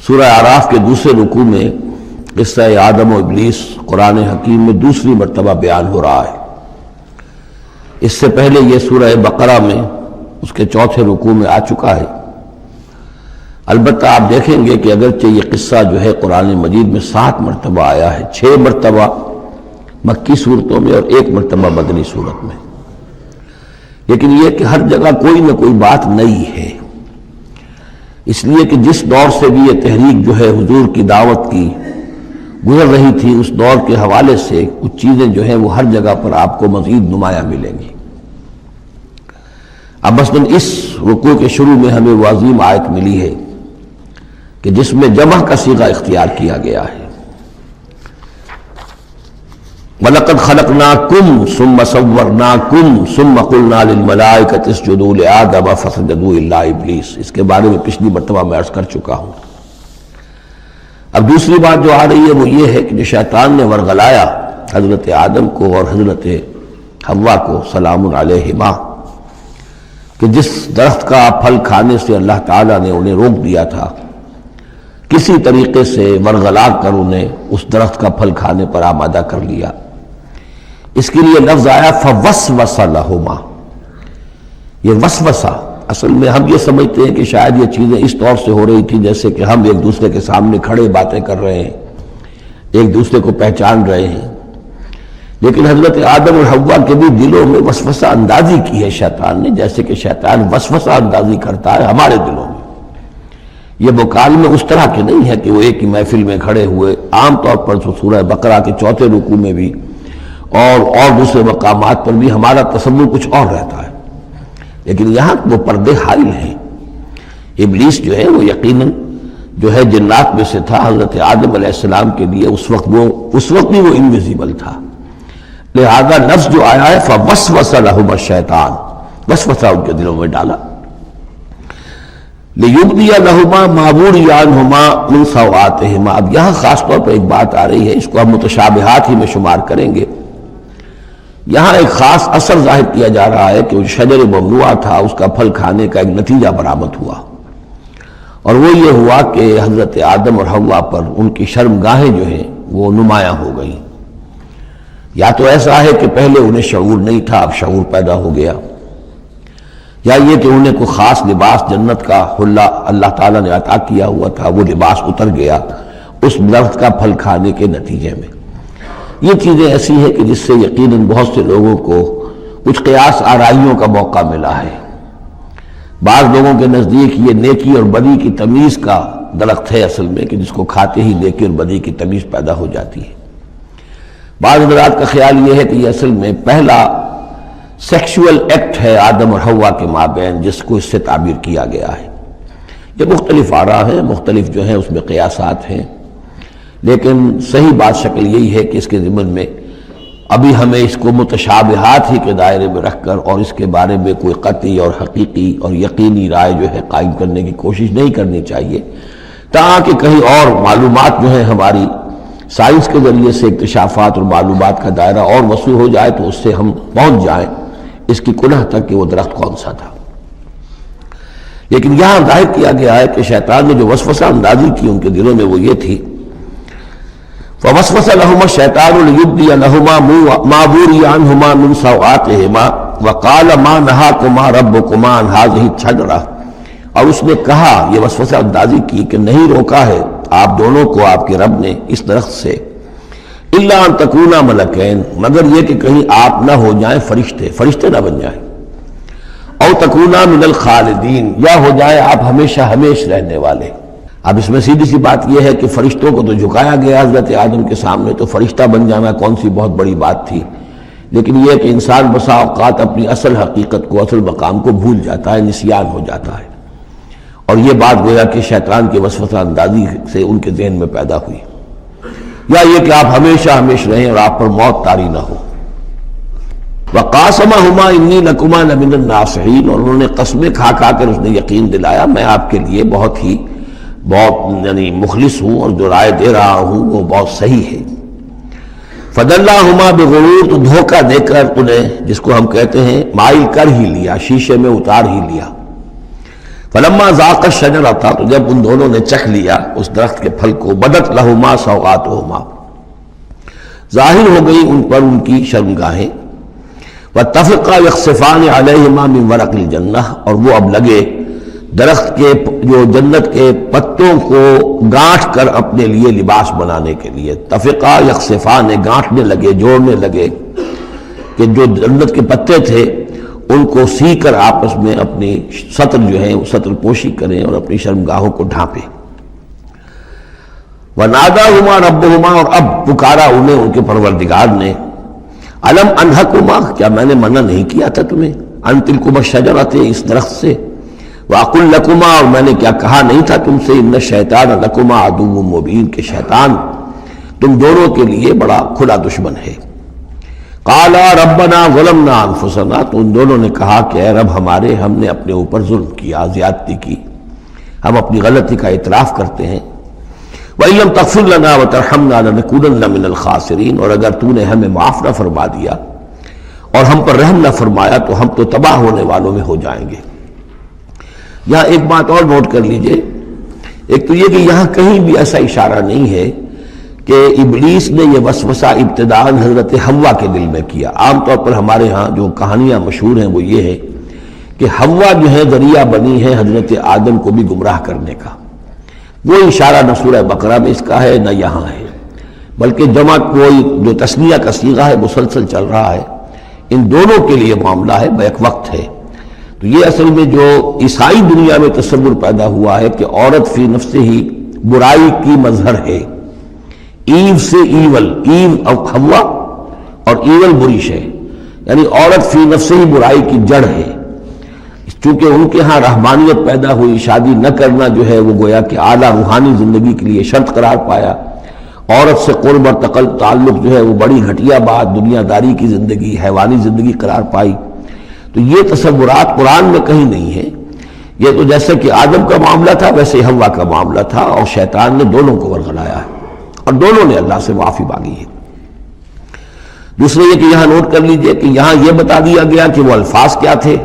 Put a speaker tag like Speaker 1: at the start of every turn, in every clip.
Speaker 1: سورہ اعراف کے دوسرے رکوع میں قصہ آدم و ابلیس قرآن حکیم میں دوسری مرتبہ بیان ہو رہا ہے۔ اس سے پہلے یہ سورہ بقرہ میں اس کے چوتھے رکوع میں آ چکا ہے۔ البتہ آپ دیکھیں گے کہ اگرچہ یہ قصہ جو ہے قرآن مجید میں 7 مرتبہ آیا ہے، 6 مرتبہ مکی صورتوں میں اور 1 مرتبہ مدنی صورت میں، لیکن یہ کہ ہر جگہ کوئی نہ کوئی بات نئی ہے، اس لیے کہ جس دور سے بھی یہ تحریک جو ہے حضور کی دعوت کی گزر رہی تھی، اس دور کے حوالے سے کچھ چیزیں جو ہیں وہ ہر جگہ پر آپ کو مزید نمایاں ملیں گی۔ اب مثلاً اس رکوع کے شروع میں ہمیں وہ عظیم آیت ملی ہے کہ جس میں جمع کا صیغہ اختیار کیا گیا ہے، وَلَقَدْ خَلَقْنَاكُمْ ثُمَّ صَوَّرْنَاكُمْ ثُمَّ قُلْنَا لِلْمَلَائِكَةِ اسْجُدُوا لِآدَمَ فَسَجَدُوا إِلَّا إِبْلِيسَ، اس کے بارے میں پچھلی مرتبہ میں عرض کر چکا ہوں۔ اب دوسری بات جو آ رہی ہے وہ یہ ہے کہ جو شیطان نے ورغلایا حضرت آدم کو اور حضرت حوا کو سلام علیہما، کہ جس درخت کا پھل کھانے سے اللہ تعالیٰ نے انہیں روک دیا تھا، کسی طریقے سے ورغلا کر انہیں اس درخت کا پھل کھانے پر آمادہ کر لیا۔ اس کے لیے لفظ آیا فوسوس لہما۔ یہ وسوسہ اصل میں ہم یہ سمجھتے ہیں کہ شاید یہ چیزیں اس طور سے ہو رہی تھی جیسے کہ ہم ایک دوسرے کے سامنے کھڑے باتیں کر رہے ہیں، ایک دوسرے کو پہچان رہے ہیں، لیکن حضرت آدم اور حوا کے بھی دلوں میں وسوسہ اندازی کی ہے شیطان نے، جیسے کہ شیطان وسوسہ اندازی کرتا ہے ہمارے دلوں میں۔ یہ مکالمے اس طرح کے نہیں ہے کہ وہ ایک ہی محفل میں کھڑے ہوئے، عام طور پر سورہ بقرہ کے چوتھے رکوع میں بھی اور دوسرے مقامات پر بھی ہمارا تصور کچھ اور رہتا ہے، لیکن یہاں وہ پردے حائل ہیں۔ ابلیس جو ہے وہ یقیناً جو ہے جنات میں سے تھا، حضرت آدم علیہ السلام کے لیے اس وقت بھی وہ انویزیبل تھا، لہذا لفظ جو آیا ہے فوسوس لہما الشیطان، وسوسہ ان کے دلوں میں ڈالا۔ لِيُبْدِيَ لَهُمَا مَا وُرِيَ عَنْهُمَا مِنْ سَوْآتِهِمَا۔ اب یہاں خاص طور پر ایک بات آ رہی ہے، اس کو ہم متشابہات ہی میں شمار کریں گے۔ یہاں ایک خاص اثر ظاہر کیا جا رہا ہے کہ وہ شجر ممنوعہ تھا، اس کا پھل کھانے کا ایک نتیجہ برآمد ہوا، اور وہ یہ ہوا کہ حضرت آدم اور حوا پر ان کی شرمگاہیں جو ہیں وہ نمایاں ہو گئیں۔ یا تو ایسا ہے کہ پہلے انہیں شعور نہیں تھا، اب شعور پیدا ہو گیا، یا یہ کہ انہیں کوئی خاص لباس جنت کا حلہ اللہ تعالیٰ نے عطا کیا ہوا تھا، وہ لباس اتر گیا اس درخت کا پھل کھانے کے نتیجے میں۔ یہ چیزیں ایسی ہیں کہ جس سے یقیناً بہت سے لوگوں کو کچھ قیاس آرائیوں کا موقع ملا ہے۔ بعض لوگوں کے نزدیک یہ نیکی اور بدی کی تمیز کا درخت ہے اصل میں، کہ جس کو کھاتے ہی نیکی اور بدی کی تمیز پیدا ہو جاتی ہے۔ بعض حضرات کا خیال یہ ہے کہ یہ اصل میں پہلا سیکشول ایکٹ ہے آدم اور حوا کے مابین، جس کو اس سے تعبیر کیا گیا ہے۔ یہ مختلف آراء ہیں، مختلف جو ہیں اس میں قیاسات ہیں، لیکن صحیح بات شکل یہی ہے کہ اس کے ضمن میں ابھی ہمیں اس کو متشابہات ہی کے دائرے میں رکھ کر اور اس کے بارے میں کوئی قطعی اور حقیقی اور یقینی رائے جو ہے قائم کرنے کی کوشش نہیں کرنی چاہیے، تاکہ کہیں اور معلومات جو ہیں ہماری سائنس کے ذریعے سے اکتشافات اور معلومات کا دائرہ اور وسیع ہو جائے تو اس سے ہم پہنچ جائیں اس کی کنہ تک کہ وہ درخت کون سا تھا۔ لیکن یہاں ظاہر کیا گیا ہے کہ شیطان نے جو وسوسہ اندازی کی ان کے دلوں میں وہ یہ تھی، فوسوس لهما الشیطان ليبدي لهما ما وري عنهما من سوآتهما وقال ما نهاكما ربكما عن هذه الشجرة، اور اس نے کہا، یہ وسوسہ اندازی کی کہ نہیں روکا ہے آپ دونوں کو آپ کے رب نے اس درخت سے، الا ان تکونا ملکین، مگر یہ کہ کہیں آپ نہ ہو جائیں فرشتے نہ بن جائیں، او تکونا من الخالدین، یا ہو جائے آپ ہمیشہ رہنے والے۔ اب اس میں سیدھی سی بات یہ ہے کہ فرشتوں کو تو جھکایا گیا حضرت آدم کے سامنے، تو فرشتہ بن جانا کون سی بہت بڑی بات تھی، لیکن یہ کہ انسان بسا اوقات اپنی اصل حقیقت کو، اصل مقام کو بھول جاتا ہے، نسیان ہو جاتا ہے، اور یہ بات گویا کہ شیطان کے وسوسہ اندازی سے ان کے ذہن میں پیدا ہوئی، یا یہ کہ آپ ہمیشہ رہیں اور آپ پر موت طاری نہ ہو۔ وَقَاسَمَهُمَا إِنِّي لَكُمَا لَمِنَ النَّاصِحِينَ، اور انہوں نے قسمیں کھا کر اس نے یقین دلایا میں آپ کے لیے بہت یعنی مخلص ہوں، اور جو رائے دے رہا ہوں وہ بہت صحیح ہے۔ فَدَلَّاهُمَا بِغُرُورٍ، تو دھوکہ دے کر انہیں، جس کو ہم کہتے ہیں مائل کر ہی لیا، شیشے میں اتار ہی لیا۔ فلما ذاق الشجرۃ، تو جب ان دونوں نے چکھ لیا اس درخت کے پھل کو، بدت لہما سوآتہما، ظاہر ہو گئی ان پر ان کی شرمگاہیں، واتفقا یخصفان علیہما من ورق الجنہ، اور وہ اب لگے درخت کے جو جنت کے پتوں کو گانٹھ کر اپنے لیے لباس بنانے کے لیے، تفقا یخصفان، گانٹھنے لگے، جوڑنے لگے کہ جو جنت کے پتے تھے ان کو سی کر آپس میں اپنی سطر جو ہے سطر پوشی کریں اور اپنی شرمگاہوں کو ڈھانپیں۔ وَنَادَاهُمَا رَبُّهُمَا، اور اب پکارا انہیں ان کے پروردگار نے، أَلَمْ أَنْهَكُمَا، کیا میں نے منع نہیں کیا تھا تمہیں، أَنْ تِلْكُمَا الشَّجَرَةَ، اس درخت سے، وَأَقُلْ لَكُمَا، اور میں نے کیا کہا نہیں تھا تم سے، إِنَّ الشَّيْطَانَ لَكُمَا عَدُوٌّ مُّبِينٌ، کہ شیطان تم دونوں کے لیے بڑا کھلا دشمن ہے۔ قالا ربنا ظلمنا انفسنا، تو ان دونوں نے کہا کہ اے رب ہمارے، ہم نے اپنے اوپر ظلم کیا، زیادتی کی، ہم اپنی غلطی کا اعتراف کرتے ہیں۔ وَإِن لَّمْ تَغْفِرْ لَنَا وَتَرْحَمْنَا لَنَكُونَنَّ مِنَ الْخَاسِرِينَ، اور اگر تو نے ہمیں معاف نہ فرما دیا اور ہم پر رحم نہ فرمایا تو ہم تو تباہ ہونے والوں میں ہو جائیں گے۔ یہاں ایک بات اور نوٹ کر لیجئے، ایک تو یہ کہ یہاں کہیں بھی ایسا اشارہ نہیں ہے کہ ابلیس نے یہ وسوسہ ابتداءً حضرت حوا کے دل میں کیا۔ عام طور پر ہمارے ہاں جو کہانیاں مشہور ہیں وہ یہ ہے کہ حوا جو ہے ذریعہ بنی ہے حضرت آدم کو بھی گمراہ کرنے کا، وہ اشارہ نہ سورہ بقرہ میں اس کا ہے نہ یہاں ہے، بلکہ جمع کوئی جو تثنیہ کا صیغہ ہے مسلسل چل رہا ہے، ان دونوں کے لیے معاملہ ہے، بیک وقت ہے۔ تو یہ اصل میں جو عیسائی دنیا میں تصور پیدا ہوا ہے کہ عورت فی نفسہ ہی برائی کی مظہر ہے، ایو سے ایول، ایو اور حوا اور ایول بری شے، یعنی عورت فی نفس ہی برائی کی جڑ ہے۔ چونکہ ان کے ہاں رحمانیت پیدا ہوئی، شادی نہ کرنا جو ہے وہ گویا کہ اعلیٰ روحانی زندگی کے لیے شرط قرار پایا، عورت سے قرب اور تعلق جو ہے وہ بڑی گھٹیا بات، دنیا داری کی زندگی، حیوانی زندگی قرار پائی۔ تو یہ تصورات قرآن میں کہیں نہیں ہے، یہ تو جیسے کہ آدم کا معاملہ تھا ویسے حوا کا معاملہ تھا، اور شیطان نے دونوں کو ورغلایا ہے اور دونوں نے اللہ سے معافی مانگی ہے۔ دوسرے یہ کہ یہاں نوٹ کر لیجئے کہ یہاں یہ بتا دیا گیا کہ وہ الفاظ کیا تھے۔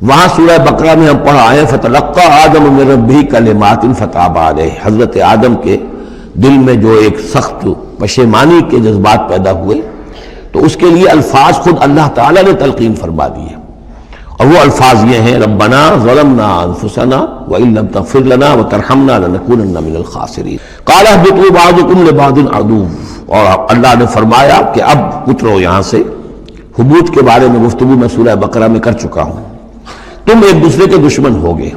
Speaker 1: وہاں سورہ بقرہ میں ہم پڑھا آئے فتلقى آدم من ربہ کلمات فتاب علیہ، حضرت آدم کے دل میں جو ایک سخت پشیمانی کے جذبات پیدا ہوئے تو اس کے لیے الفاظ خود اللہ تعالیٰ نے تلقین فرما دیے، اور وہ الفاظ یہ ہیں ربنا ظلمنا انفسنا وان لم تغفر لنا وترحمنا لنکونن من الخاسرین قال اهبطوا بعضكم لبعض عدو، اور اللہ نے فرمایا کہ اب اترو یہاں سے۔ حبوط کے بارے میں گفتگو میں سورہ بقرہ میں کر چکا ہوں، تم ایک دوسرے کے دشمن ہوگے،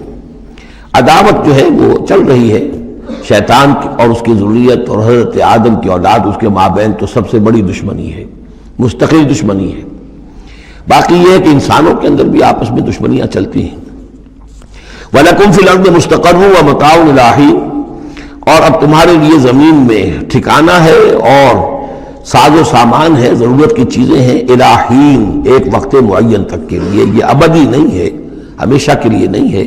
Speaker 1: عداوت جو ہے وہ چل رہی ہے، شیطان اور اس کی ذریت اور حضرت آدم کی اولاد اس کے مابین تو سب سے بڑی دشمنی ہے، مستقل دشمنی ہے۔ باقی یہ ہے کہ انسانوں کے اندر بھی آپس میں دشمنیاں چلتی ہیں۔ وَلَكُمْ فِي الْأَرْضِ مُسْتَقَرٌّ وَمَتَاعٌ إِلَىٰ حِينٍ، اور اب تمہارے لیے زمین میں ٹھکانہ ہے اور ساز و سامان ہے، ضرورت کی چیزیں ہیں، إِلَىٰ حِينٍ، ایک وقت معین تک کے لیے، یہ ابدی نہیں ہے، ہمیشہ کے لیے نہیں ہے،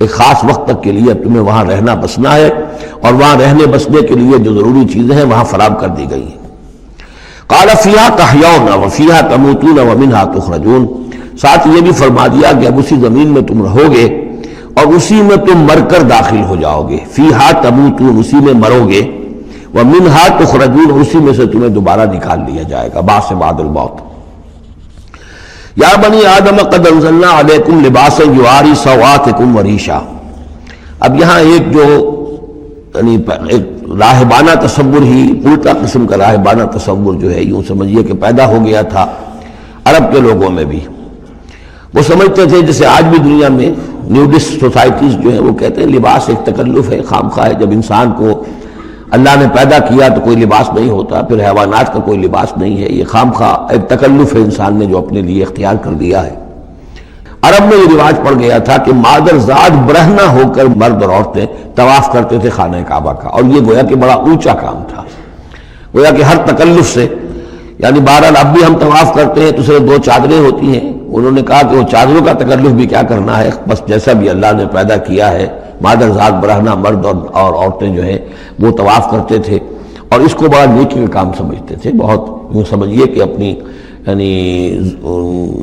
Speaker 1: ایک خاص وقت تک کے لیے تمہیں وہاں رہنا بسنا ہے، اور وہاں رہنے بسنے کے لیے جو ضروری چیزیں ہیں وہاں فراہم کر دی گئی ہیں۔ قال فیہا تحیون وفیہا تموتون ومنہا تخرجون، ساتھ یہ بھی فرما دیا کہ اب اسی زمین میں تم رہو گے اور اسی میں تم مر کر داخل ہو جاؤ گے، فیہا تموتون، اسی میں مرو گے، ومنہا تخرجون، اسی میں سے تمہیں دوبارہ نکال لیا جائے گا، بعث بعد الموت۔ یا بنی آدم قد انزلنا علیکم لباسا یواری سوآتکم وریشا، اب یہاں ایک جو یعنی ایک راہبانہ تصور ہی، الٹا قسم کا راہبانہ تصور جو ہے یوں سمجھیے کہ پیدا ہو گیا تھا عرب کے لوگوں میں بھی۔ وہ سمجھتے تھے جیسے آج بھی دنیا میں نیوڈسٹ سوسائٹیز جو ہیں وہ کہتے ہیں لباس ایک تکلف ہے، خامخواہ ہے، جب انسان کو اللہ نے پیدا کیا تو کوئی لباس نہیں ہوتا، پھر حیوانات کا کوئی لباس نہیں ہے، یہ خامخواہ ایک تکلف ہے انسان نے جو اپنے لیے اختیار کر دیا ہے۔ عرب میں یہ رواج پڑ گیا تھا کہ مادرزاد برہنہ ہو کر مرد اور عورتیں طواف کرتے تھے خانہ کعبہ کا، اور یہ گویا کہ بڑا اونچا کام تھا، گویا کہ ہر تکلف سے، یعنی بہرحال اب بھی ہم طواف کرتے ہیں تو صرف 2 چادریں ہوتی ہیں، انہوں نے کہا کہ وہ چادروں کا تکلف بھی کیا کرنا ہے، بس جیسا بھی اللہ نے پیدا کیا ہے مادرزاد برہنہ مرد اور عورتیں جو ہیں وہ طواف کرتے تھے، اور اس کو بڑا نیکی کا کام سمجھتے تھے، بہت یوں سمجھیے کہ اپنی یعنی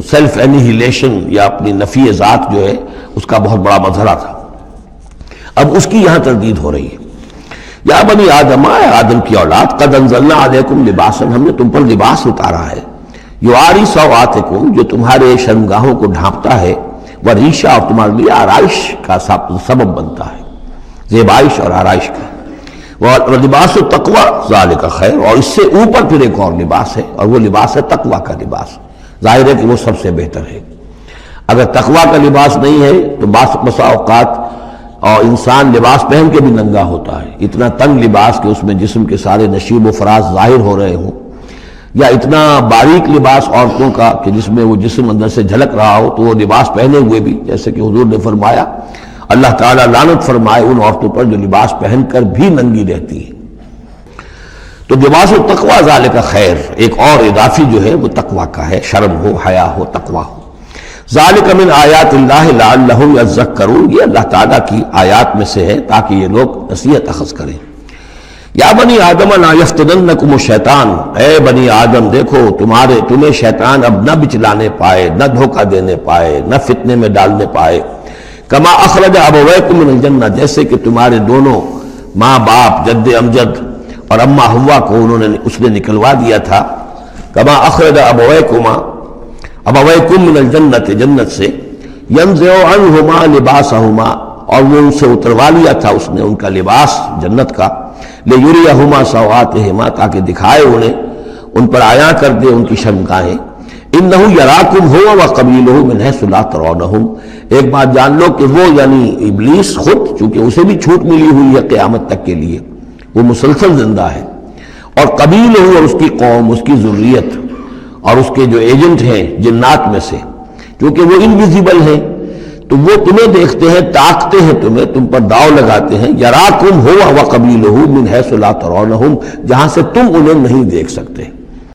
Speaker 1: سیلف اینیہیلیشن یا اپنی نفی ذات جو ہے اس کا بہت بڑا مظہرہ تھا. اب اس کی یہاں تردید ہو رہی ہے. یا بنی آدم، اے آدم کی اولاد، قد انزلنا علیکم لباسا، ہم نے تم پر لباس اتارا ہے، یواری سوآتکم، جو تمہارے شرمگاہوں کو ڈھانپتا ہے، وریشا، اور تمہارے لیے آرائش کا سبب بنتا ہے، زیبائش اور آرائش کا. لباس التقوی ذالک خیر، اور اس سے اوپر پھر ایک اور لباس ہے، اور وہ لباس ہے تقوی کا لباس. ظاہر ہے کہ وہ سب سے بہتر ہے. اگر تقوی کا لباس نہیں ہے تو بسا اوقات اور انسان لباس پہن کے بھی ننگا ہوتا ہے. اتنا تنگ لباس کہ اس میں جسم کے سارے نشیب و فراز ظاہر ہو رہے ہوں، یا اتنا باریک لباس عورتوں کا کہ جس میں وہ جسم اندر سے جھلک رہا ہو، تو وہ لباس پہنے ہوئے بھی، جیسے کہ حضور نے فرمایا، اللہ تعالیٰ لعنت فرمائے ان عورتوں پر جو لباس پہن کر بھی ننگی رہتی ہیں. تو لباس التقوی ذالک خیر، ایک اور اضافی جو ہے وہ تقوی کا ہے، شرم ہو، حیا ہو، تقوی ہو. ذالک من آیات اللہ لعلہم یذکرون، یہ اللہ تعالیٰ کی آیات میں سے ہے تاکہ یہ لوگ نصیحت اخذ کریں. یا بنی آدم لا یفتننکم الشیطان، اے بنی آدم دیکھو تمہیں شیطان اب نہ بچلانے پائے، نہ دھوکہ دینے پائے، نہ فتنے میں ڈالنے پائے. کما اخرج ابویکم من الجنہ، جیسے کہ تمہارے دونوں ماں باپ، جد امجد اور اماں حوا کو اس نے نکلوا دیا تھا. کما اخرج ابویکم من الجنت، جنت سے، ینزع عنہما لباسہما، اور وہ ان سے اتروا لیا تھا اس نے ان کا لباس جنت کا، لیریہما سوآتہما، تاکہ دکھائے انہیں، ان پر عیاں کر دے ان کی شرمگاہیں. انہ یراکم ہو وقبیلہ من حیث لا ترونہم، ایک بات جان لو کہ وہ یعنی ابلیس خود، چونکہ اسے بھی چھوٹ ملی ہوئی ہے قیامت تک کے لیے، وہ مسلسل زندہ ہے، اور قبیلہ اور اس کی قوم، اس کی ذریت اور اس کے جو ایجنٹ ہیں جنات میں سے، کیونکہ وہ انویزیبل ہیں تو وہ تمہیں دیکھتے ہیں، تاکتے ہیں تمہیں، تم پر داؤ لگاتے ہیں. یراکم ہو وقبیلہ من حیث لا ترونہم، جہاں سے تم انہیں نہیں دیکھ سکتے.